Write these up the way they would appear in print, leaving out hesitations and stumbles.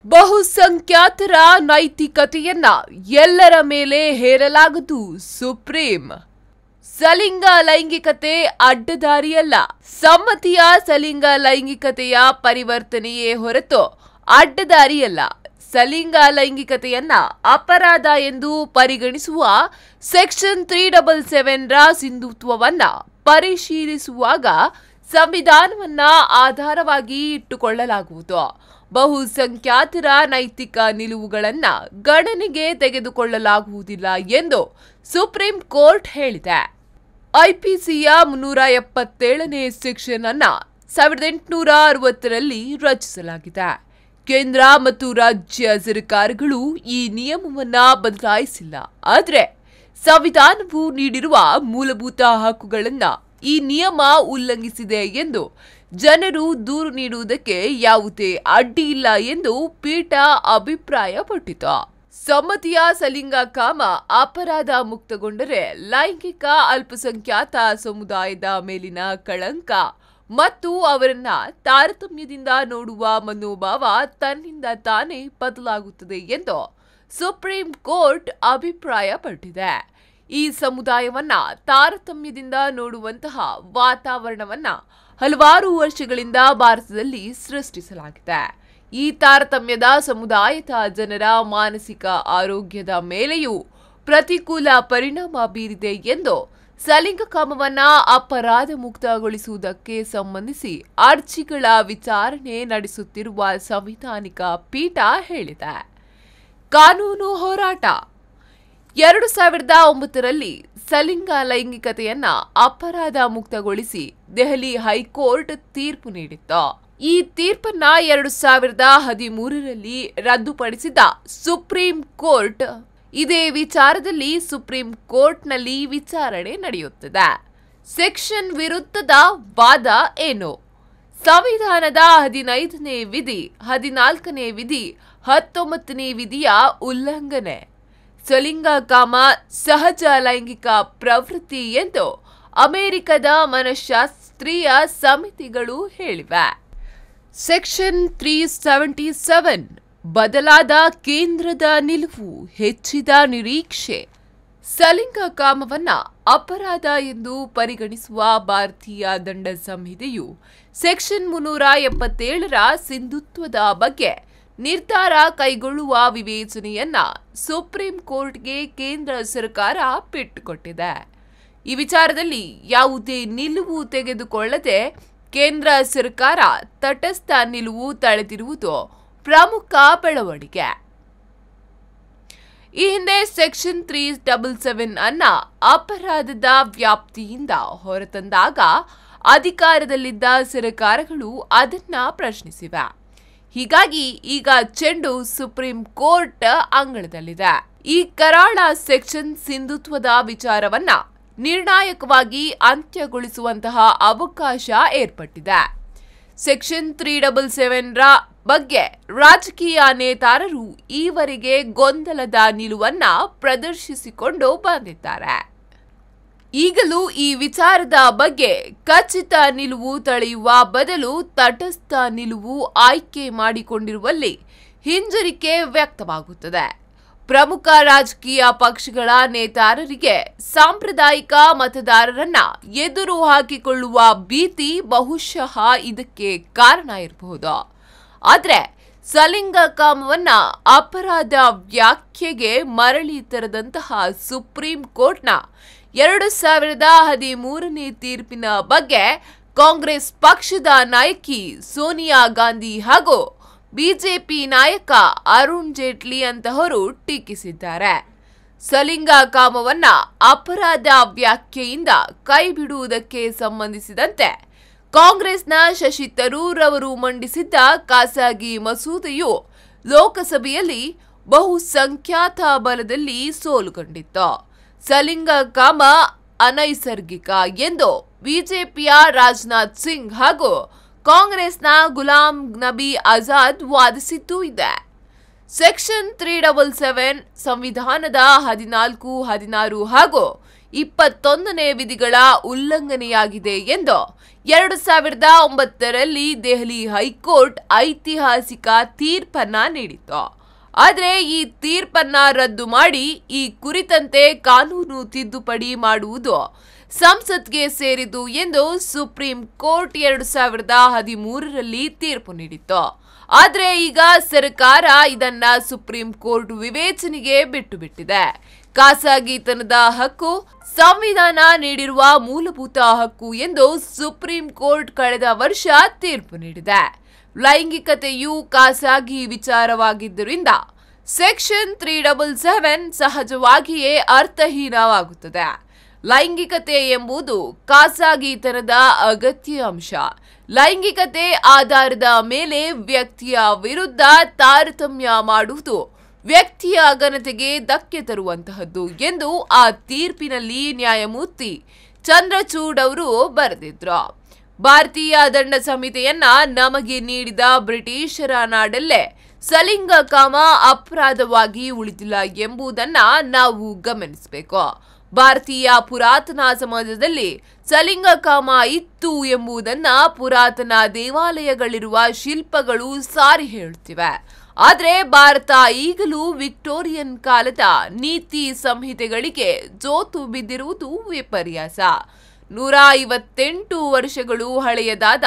ಬಹುಸಂಖ್ಯಾತರ ನೈತಿಕತೆಯನ್ನ ಎಲ್ಲರ ಮೇಲೆ ಹೇರಲಾಗದು. ಸುಪ್ರೀಂ ಸಲಿಂಗ ಲೈಂಗಿಕತೆ ಅಡ್ಡದಾರಿಯಲ್ಲ. ಸಮ್ಮತಿಯ ಸಲಿಂಗ ಲೈಂಗಿಕತೆಯ ಪರಿವರ್ತನೆಯೇ ಹೊರತು ಅಡ್ಡದಾರಿಯಲ್ಲ. ಸಲಿಂಗ ಲೈಂಗಿಕತೆಯನ್ನ ಅಪರಾಧ ಎಂದು ಪರಿಗಣಿಸುವ ಸೆಕ್ಷನ್ 377 ರ ಸಿಂಧುತ್ವವನ್ನ ಪರಿಶೀಲಿಸುವಾಗ ಸಂವಿಧಾನವನ್ನ ಆಧಾರವಾಗಿ ಇಟ್ಟುಕೊಳ್ಳಲಾಗುವುದು. ಬಹುಸಂಖ್ಯಾತರ ನೈತಿಕ ನಿಲುವುಗಳನ್ನ ಗಣನೆಗೆ ತೆಗೆದುಕೊಳ್ಳಲಾಗುವುದಿಲ್ಲ ಎಂದು ಸುಪ್ರೀಂ ಕೋರ್ಟ್ ಹೇಳಿದೆ. ಐಪಿಸಿಯ 377ನೇ ಸೆಕ್ಷನ್ ಅನ್ನ 1860ರಲ್ಲಿ ರಚಿಸಲಾಗಿದೆ. ಕೇಂದ್ರ ಮತ್ತು ರಾಜ್ಯ ಸರ್ಕಾರಗಳು ಈ ನಿಯಮವನ್ನ ಬದಲಾಯಿಸಿಲ್ಲ. ಆದರೆ ಸಂವಿಧಾನವು ನೀಡಿರುವ ಮೂಲಭೂತ ಹಕ್ಕುಗಳನ್ನ ಈ ನಿಯಮ ಉಲ್ಲಂಘಿಸಿದೆ ಎಂದು ಜನರು ದೂರು ನೀಡುವುದಕ್ಕೆ ಯಾವುದೇ ಅಡ್ಡಿ ಇಲ್ಲ ಎಂದು ಪೀಠ ಅಭಿಪ್ರಾಯಪಟ್ಟಿತು. ಸಮ್ಮತಿಯ ಸಲಿಂಗ ಕಾಮ ಅಪರಾಧ ಮುಕ್ತಗೊಂಡರೆ ಲೈಂಗಿಕ ಅಲ್ಪಸಂಖ್ಯಾತ ಸಮುದಾಯದ ಮೇಲಿನ ಕಳಂಕ ಮತ್ತು ಅವರನ್ನ ತಾರತಮ್ಯದಿಂದ ನೋಡುವ ಮನೋಭಾವ ತನ್ನಿಂದ ತಾನೇ ಬದಲಾಗುತ್ತದೆ ಎಂದು ಸುಪ್ರೀಂ ಕೋರ್ಟ್ ಅಭಿಪ್ರಾಯಪಟ್ಟಿದೆ. ಈ ಸಮುದಾಯವನ್ನ ತಾರತಮ್ಯದಿಂದ ನೋಡುವಂತಹ ವಾತಾವರಣವನ್ನ ಹಲವಾರು ವರ್ಷಗಳಿಂದ ಭಾರತದಲ್ಲಿ ಸೃಷ್ಟಿಸಲಾಗಿದೆ. ಈ ತಾರತಮ್ಯದ ಸಮುದಾಯದ ಜನರ ಮಾನಸಿಕ ಆರೋಗ್ಯದ ಮೇಲೆಯೂ ಪ್ರತಿಕೂಲ ಪರಿಣಾಮ ಬೀರಿದೆ ಎಂದು ಸಲಿಂಗಕಾಮವನ್ನ ಅಪರಾಧ ಮುಕ್ತಗೊಳಿಸುವುದಕ್ಕೆ ಸಂಬಂಧಿಸಿ ಅರ್ಜಿಗಳ ವಿಚಾರಣೆ ನಡೆಸುತ್ತಿರುವ ಸಂವಿಧಾನಿಕ ಪೀಠ ಹೇಳಿದೆ. ಕಾನೂನು ಹೋರಾಟ 2009ರಲ್ಲಿ ಸಲಿಂಗ ಲೈಂಗಿಕತೆಯನ್ನ ಅಪರಾಧ ಮುಕ್ತಗೊಳಿಸಿ ದೆಹಲಿ ಹೈಕೋರ್ಟ್ ತೀರ್ಪು ನೀಡಿತ್ತು. ಈ ತೀರ್ಪನ್ನ 2013ರಲ್ಲಿ ರದ್ದುಪಡಿಸಿದ ಸುಪ್ರೀಂ ಕೋರ್ಟ್ ಇದೇ ವಿಚಾರದಲ್ಲಿ ಸುಪ್ರೀಂ ಕೋರ್ಟ್ನಲ್ಲಿ ವಿಚಾರಣೆ ನಡೆಯುತ್ತದೆ. ಸೆಕ್ಷನ್ ವಿರುದ್ಧದ ವಾದ ಏನು? ಸಂವಿಧಾನದ 15ನೇ ವಿಧಿ, 14ನೇ ವಿಧಿ, 19ನೇ ವಿಧಿಯ ಉಲ್ಲಂಘನೆ. ಸಲಿಂಗ ಕಾಮ ಸಹಜ ಲೈಂಗಿಕ ಪ್ರವೃತ್ತಿ ಎಂದು ಅಮೆರಿಕದ ಮನಃಶಾಸ್ತ್ರೀಯ ಸಮಿತಿಗಳು ಹೇಳಿವೆ. ಸೆಕ್ಷನ್ 377 ಬದಲಾದ ಕೇಂದ್ರದ ನಿಲುವು, ಹೆಚ್ಚಿದ ನಿರೀಕ್ಷೆ. ಸಲಿಂಗ ಕಾಮವನ್ನ ಅಪರಾಧ ಎಂದು ಪರಿಗಣಿಸುವ ಭಾರತೀಯ ದಂಡ ಸಂಹಿತೆಯು ಸೆಕ್ಷನ್ 377ರ ಸಿಂಧುತ್ವದ ಬಗ್ಗೆ ನಿರ್ಧಾರ ಕೈಗೊಳ್ಳುವ ವಿವೇಚನೆಯನ್ನ ಸುಪ್ರೀಂ ಕೋರ್ಟ್ಗೆ ಕೇಂದ್ರ ಸರ್ಕಾರ ಬಿಟ್ಟುಕೊಟ್ಟಿದೆ. ಈ ವಿಚಾರದಲ್ಲಿ ಯಾವುದೇ ನಿಲುವು ತೆಗೆದುಕೊಳ್ಳದೆ ಕೇಂದ್ರ ಸರ್ಕಾರ ತಟಸ್ಥ ನಿಲುವು ತಳೆದಿರುವುದು ಪ್ರಮುಖ ಬೆಳವಣಿಗೆ. ಈ ಹಿಂದೆ ಸೆಕ್ಷನ್ 377 ಅನ್ನ ಅಪರಾಧದ ವ್ಯಾಪ್ತಿಯಿಂದ ಹೊರತಂದಾಗ ಅಧಿಕಾರದಲ್ಲಿದ್ದ ಸರ್ಕಾರಗಳು ಅದನ್ನ ಪ್ರಶ್ನಿಸಿವೆ. ಹೀಗಾಗಿ ಈಗ ಚೆಂಡು ಸುಪ್ರೀಂ ಕೋರ್ಟ್ ಅಂಗಳದಲ್ಲಿದೆ. ಈ ಕರಾಳ ಸೆಕ್ಷನ್ ಸಿಂಧುತ್ವದ ವಿಚಾರವನ್ನ ನಿರ್ಣಾಯಕವಾಗಿ ಅಂತ್ಯಗೊಳಿಸುವಂತಹ ಅವಕಾಶ ಏರ್ಪಟ್ಟಿದೆ. ಸೆಕ್ಷನ್ 377 ರ ಬಗ್ಗೆ ರಾಜಕೀಯ ನೇತಾರರು ಈವರೆಗೆ ಗೊಂದಲದ ನಿಲುವನ್ನ ಪ್ರದರ್ಶಿಸಿಕೊಂಡು ಬಂದಿದ್ದಾರೆ. ಈಗಲೂ ಈ ವಿಚಾರದ ಬಗ್ಗೆ ಖಚಿತ ನಿಲುವು ತಳೆಯುವ ಬದಲು ತಟಸ್ಥ ನಿಲುವು ಆಯ್ಕೆ ಮಾಡಿಕೊಂಡಿರುವಲ್ಲಿ ಹಿಂಜರಿಕೆ ವ್ಯಕ್ತವಾಗುತ್ತದೆ. ಪ್ರಮುಖ ರಾಜಕೀಯ ಪಕ್ಷಗಳ ನೇತಾರರಿಗೆ ಸಾಂಪ್ರದಾಯಿಕ ಮತದಾರರನ್ನ ಎದುರು ಹಾಕಿಕೊಳ್ಳುವ ಭೀತಿ ಬಹುಶಃ ಇದಕ್ಕೆ ಕಾರಣ ಇರಬಹುದು. ಆದರೆ ಸಲಿಂಗ ಕಾಮವನ್ನ ಅಪರಾಧ ವ್ಯಾಖ್ಯೆಗೆ ಮರಳಿ ತರದಂತಹ ಸುಪ್ರೀಂ ಕೋರ್ಟ್ನ 2013ನೇ ತೀರ್ಪಿನ ಬಗ್ಗೆ ಕಾಂಗ್ರೆಸ್ ಪಕ್ಷದ ನಾಯಕಿ ಸೋನಿಯಾ ಗಾಂಧಿ ಹಾಗೂ ಬಿಜೆಪಿ ನಾಯಕ ಅರುಣ್ ಜೇಟ್ಲಿ ಅಂತಹವರು ಟೀಕಿಸಿದ್ದಾರೆ. ಸಲಿಂಗ ಕಾಮವನ್ನ ಅಪರಾಧ ವ್ಯಾಖ್ಯೆಯಿಂದ ಕೈಬಿಡುವುದಕ್ಕೆ ಸಂಬಂಧಿಸಿದಂತೆ ಕಾಂಗ್ರೆಸ್ನ ಶಶಿ ತರೂರ್ ಅವರು ಮಂಡಿಸಿದ್ದ ಖಾಸಗಿ ಮಸೂದೆಯು ಲೋಕಸಭೆಯಲ್ಲಿ ಬಹುಸಂಖ್ಯಾತ ಬಲದಲ್ಲಿ ಸೋಲು ಕಂಡಿತ್ತು. ಸಲಿಂಗ ಕಾಮ ಅನೈಸರ್ಗಿಕ ಎಂದು ಬಿಜೆಪಿಯ ರಾಜನಾಥ್ ಸಿಂಗ್ ಹಾಗೂ ಕಾಂಗ್ರೆಸ್ನ ಗುಲಾಂ ನಬಿ ಆಜಾದ್ ವಾದಿಸಿದ್ದೂ ಇದೆ. ಸೆಕ್ಷನ್ 377 ಸಂವಿಧಾನದ 14, 16 ಹಾಗೂ 21ನೇ ವಿಧಿಗಳ ಉಲ್ಲಂಘನೆಯಾಗಿದೆ ಎಂದು 2009ರಲ್ಲಿ ದೆಹಲಿ ಹೈಕೋರ್ಟ್ ಐತಿಹಾಸಿಕ ತೀರ್ಪನ್ನ ನೀಡಿತು. ಆದರೆ ಈ ತೀರ್ಪನ್ನ ರದ್ದು ಮಾಡಿ ಈ ಕುರಿತಂತೆ ಕಾನೂನು ತಿದ್ದುಪಡಿ ಮಾಡುವುದು ಸಂಸತ್ಗೆ ಸೇರಿದ್ದು ಎಂದು ಸುಪ್ರೀಂ ಕೋರ್ಟ್ 2013ರಲ್ಲಿ ತೀರ್ಪು ನೀಡಿತ್ತು. ಆದರೆ ಈಗ ಸರ್ಕಾರ ಇದನ್ನ ಸುಪ್ರೀಂ ಕೋರ್ಟ್ ವಿವೇಚನೆಗೆ ಬಿಟ್ಟು ಬಿಟ್ಟಿದೆ. ಖಾಸಗಿತನದ ಹಕ್ಕು ಸಂವಿಧಾನ ನೀಡಿರುವ ಮೂಲಭೂತ ಹಕ್ಕು ಎಂದು ಸುಪ್ರೀಂ ಕೋರ್ಟ್ ಕಳೆದ ವರ್ಷ ತೀರ್ಪು ನೀಡಿದೆ. ಲೈಂಗಿಕತೆಯು ಖಾಸಗಿ ವಿಚಾರವಾಗಿದ್ದರಿಂದ ಸೆಕ್ಷನ್ 377 ಸಹಜವಾಗಿಯೇ ಅರ್ಥಹೀನವಾಗುತ್ತದೆ. ಲೈಂಗಿಕತೆ ಎಂಬುದು ಖಾಸಗಿತನದ ಅಗತ್ಯ ಅಂಶ. ಲೈಂಗಿಕತೆ ಆಧಾರದ ಮೇಲೆ ವ್ಯಕ್ತಿಯ ವಿರುದ್ಧ ತಾರತಮ್ಯ ಮಾಡುವುದು ವ್ಯಕ್ತಿಯ ಘನತೆಗೆ ಧಕ್ಕೆ ತರುವಂತಹದ್ದು ಎಂದು ಆ ತೀರ್ಪಿನಲ್ಲಿ ನ್ಯಾಯಮೂರ್ತಿ ಚಂದ್ರಚೂಡ್ ಅವರು ಬರೆದಿದ್ರು. ಭಾರತೀಯ ದಂಡ ಸಂಹಿತೆಯನ್ನ ನಮಗೆ ನೀಡಿದ ಬ್ರಿಟಿಷರ ನಾಡಲ್ಲೇ ಸಲಿಂಗಕಾಮ ಅಪರಾಧವಾಗಿ ಉಳಿದಿಲ್ಲ ಎಂಬುದನ್ನ ನಾವು ಗಮನಿಸಬೇಕು. ಭಾರತೀಯ ಪುರಾತನ ಸಮಾಜದಲ್ಲಿ ಸಲಿಂಗಕಾಮ ಇತ್ತು ಎಂಬುದನ್ನ ಪುರಾತನ ದೇವಾಲಯಗಳಿರುವ ಶಿಲ್ಪಗಳು ಸಾರಿ ಹೇಳುತ್ತಿವೆ. ಆದರೆ ಭಾರತ ಈಗಲೂ ವಿಕ್ಟೋರಿಯನ್ ಕಾಲದ ನೀತಿ ಸಂಹಿತೆಗಳಿಗೆ ಜೋತು ಬಿದ್ದಿರುವುದು ವಿಪರ್ಯಾಸ. 158 ವರ್ಷಗಳು ಹಳೆಯದಾದ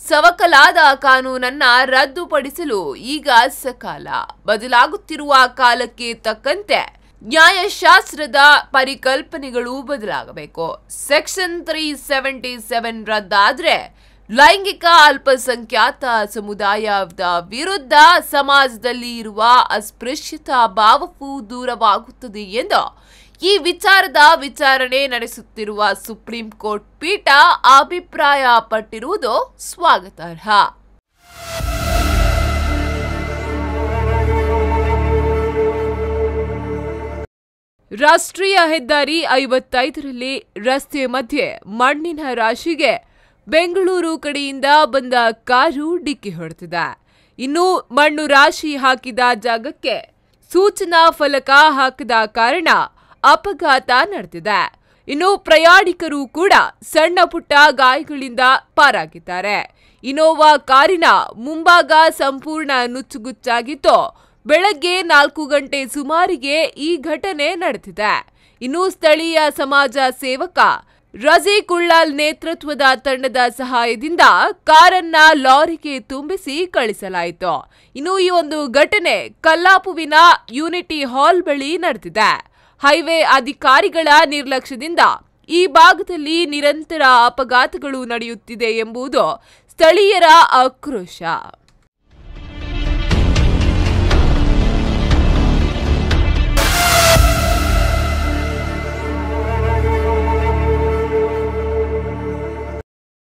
ಸವಕಲಾದ ಕಾನೂನನ್ನ ರದ್ದುಪಡಿಸಲು ಈಗ ಸಕಾಲ. ಬದಲಾಗುತ್ತಿರುವ ಕಾಲಕ್ಕೆ ತಕ್ಕಂತೆ ನ್ಯಾಯಶಾಸ್ತ್ರದ ಪರಿಕಲ್ಪನೆಗಳು ಬದಲಾಗಬೇಕು. ಸೆಕ್ಷನ್ 377 ರದ್ದಾದ್ರೆ ಲೈಂಗಿಕ ಅಲ್ಪಸಂಖ್ಯಾತ ಸಮುದಾಯದ ವಿರುದ್ಧ ಸಮಾಜದಲ್ಲಿ ಇರುವ ಅಸ್ಪೃಶ್ಯತಾ ಭಾವವು ದೂರವಾಗುತ್ತದೆ ಎಂದು ಈ ವಿಚಾರದ ವಿಚಾರಣೆ ನಡೆಸುತ್ತಿರುವ ಸುಪ್ರೀಂ ಕೋರ್ಟ್ ಪೀಠ ಅಭಿಪ್ರಾಯ ಪಟ್ಟಿರುವುದು ಸ್ವಾಗತಾರ್ಹ. ರಾಷ್ಟ್ರೀಯ ಹೆದ್ದಾರಿ 55ರಲ್ಲಿ ರಸ್ತೆ ಮಧ್ಯೆ ಮಣ್ಣಿನ ರಾಶಿಗೆ ಬೆಂಗಳೂರು ಕಡೆಯಿಂದ ಬಂದ ಕಾರು ಡಿಕ್ಕಿ ಹೊಡೆದಿದೆ. ಇನ್ನು ಮಣ್ಣು ರಾಶಿ ಹಾಕಿದ ಜಾಗಕ್ಕೆ ಸೂಚನಾ ಫಲಕ ಹಾಕದ ಕಾರಣ ಅಪಘಾತ ನಡೆದಿದೆ. ಇನ್ನು ಪ್ರಯಾಣಿಕರು ಕೂಡ ಸಣ್ಣ ಪುಟ್ಟ ಗಾಯಗಳಿಂದ ಪಾರಾಗಿದ್ದಾರೆ. ಇನೋವಾ ಕಾರಿನ ಮುಂಭಾಗ ಸಂಪೂರ್ಣ ನುಚ್ಚುಗುಚ್ಚಾಗಿತ್ತು. ಬೆಳಗ್ಗೆ 4 ಗಂಟೆ ಸುಮಾರಿಗೆ ಈ ಘಟನೆ ನಡೆದಿದೆ. ಇನ್ನು ಸ್ಥಳೀಯ ಸಮಾಜ ಸೇವಕ ರಜೀಕುಳ್ಳಾಲ್ ನೇತೃತ್ವದ ತಂಡದ ಸಹಾಯದಿಂದ ಕಾರನ್ನ ಲಾರಿಗೆ ತುಂಬಿಸಿ ಕಳಿಸಲಾಯಿತು. ಇನ್ನು ಈ ಒಂದು ಘಟನೆ ಕಲ್ಲಾಪುವಿನ ಯೂನಿಟಿ ಹಾಲ್ ಬಳಿ ನಡೆದಿದೆ. ಹೈವೇ ಅಧಿಕಾರಿಗಳ ನಿರ್ಲಕ್ಷ್ಯದಿಂದ ಈ ಭಾಗದಲ್ಲಿ ನಿರಂತರ ಅಪಘಾತಗಳು ನಡೆಯುತ್ತಿದೆ ಎಂಬುದು ಸ್ಥಳೀಯರ ಆಕ್ರೋಶ.